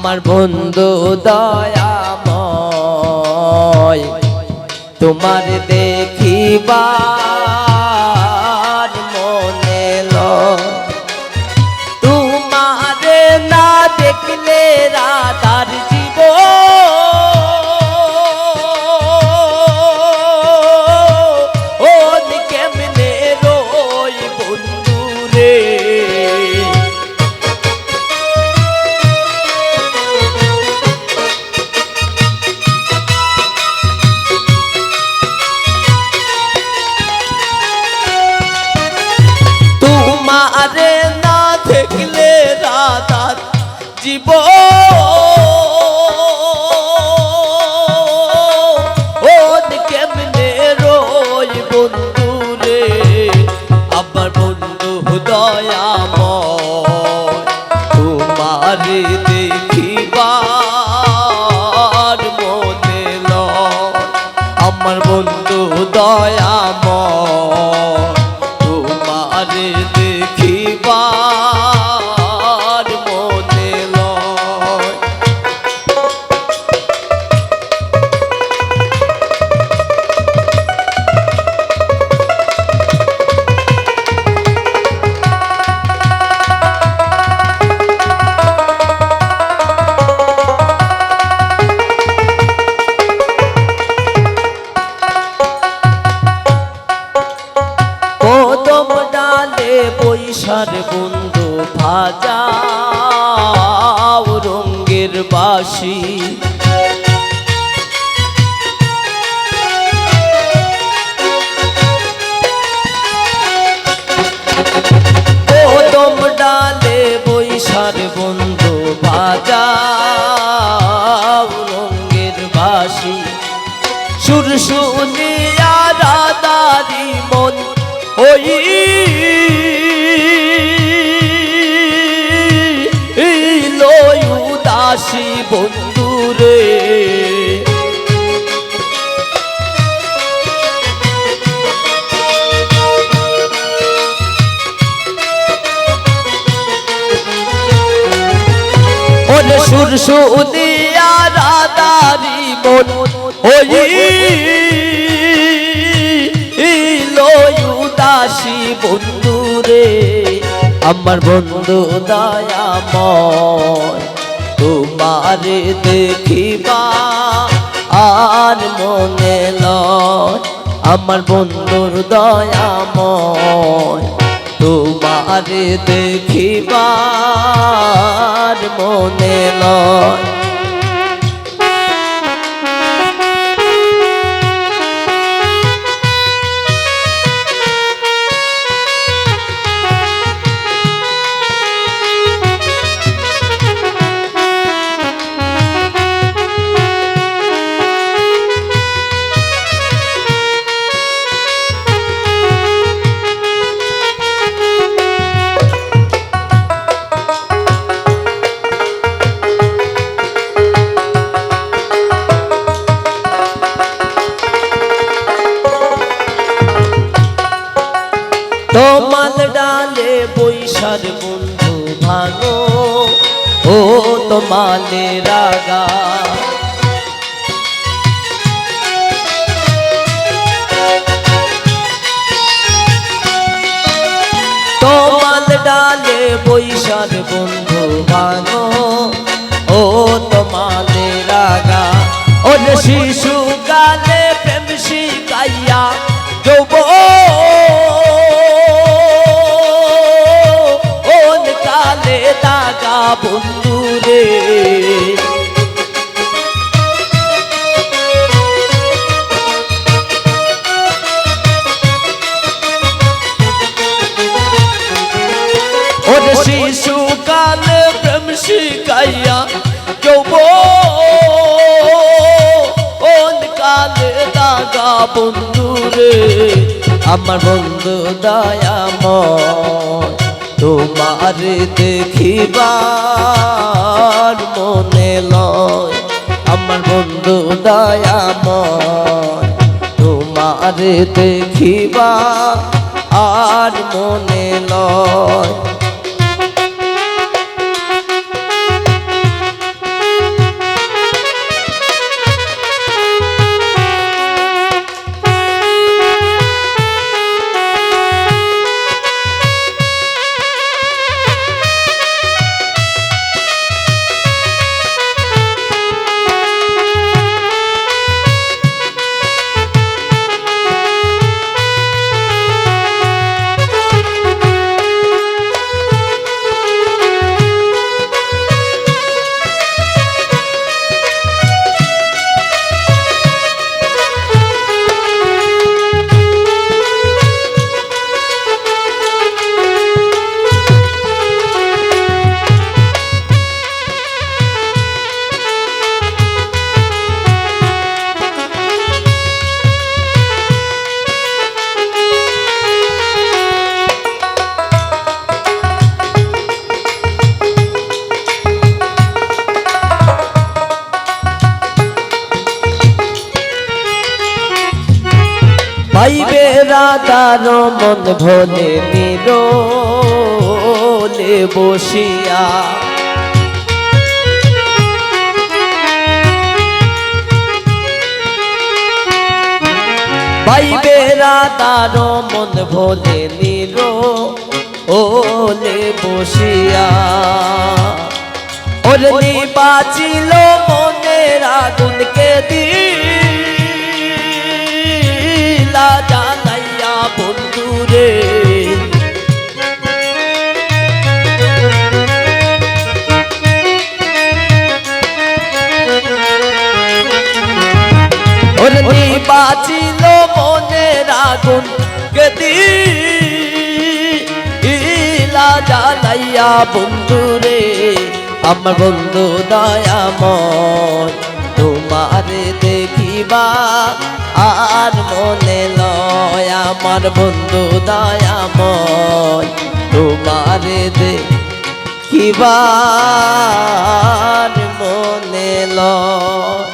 আমার বন্ধু দয়াময় তোমার দেখিবার মনে লয় তোমার না দেখলে রাধার জীবন কেমনে রই বন্ধু রে তোমারে না দেখলে রাধার জীবন কেমনে রই বন্ধু রে আমার বন্ধু দয়াময় তোমারে দেখিবার মনে লয় আমার বন্ধু দয়াময় তোমারে দেখিবার মনে লয় কদম ডালে বৈশার বন্ধু ভাজাও রঙ্গের বাঁশি কদম ডালে বৈশার বন্ধু ভাজাও রঙ্গের বাঁশি সুর শুনিয়া রাধারি মন ওই লয় উদাসী বন্ধু রে ওরে সুর শুনিয়া রাধারি মন ওই উদাসী বন্ধু রে আমার বন্ধু দয়াময় তোমারে দেখিবা আর মনে লয় আমার বন্ধুর দয়াময় তোমারে দেখিবার মনে লয় তোমাল ডালে বৈশার বন্ধু ভাঙো ও তোমালে রাগা তোমাল ডালে বৈশার বন্ধু ভাঙো ও তোমালে রাগা ওর শিশু কালে প্রেম শিখাইয়া যৌবন কালে দাগা বন্ধু রে ওর শিশু কালে প্রেম শিখাইয়া যৌবন কালে দাগা বন্ধু রে আমার বন্ধু দয়াময় তোমারে দেখিবার মনে লয় আমার বন্ধু দয়াময় তোমারে দেখিবার আর মনে লয় রাধার মন ভোলে নিরোলে বসিয়া পাইবে রাধার মন ভোলে নিরোলে বসিয়া ওর নিবাচিল মনের আগুনকে দিলা জানাইয়া বন্ধুরে ওর নিবাচিল মনের আগুনকে দিলা জানাইয়া বন্ধুরে আমার বন্ধু দয়াময় তোমারে দেখিবা আর মনে লয় আমার বন্ধু দয়াময় তোমারে দেখিবা আর মনে লয়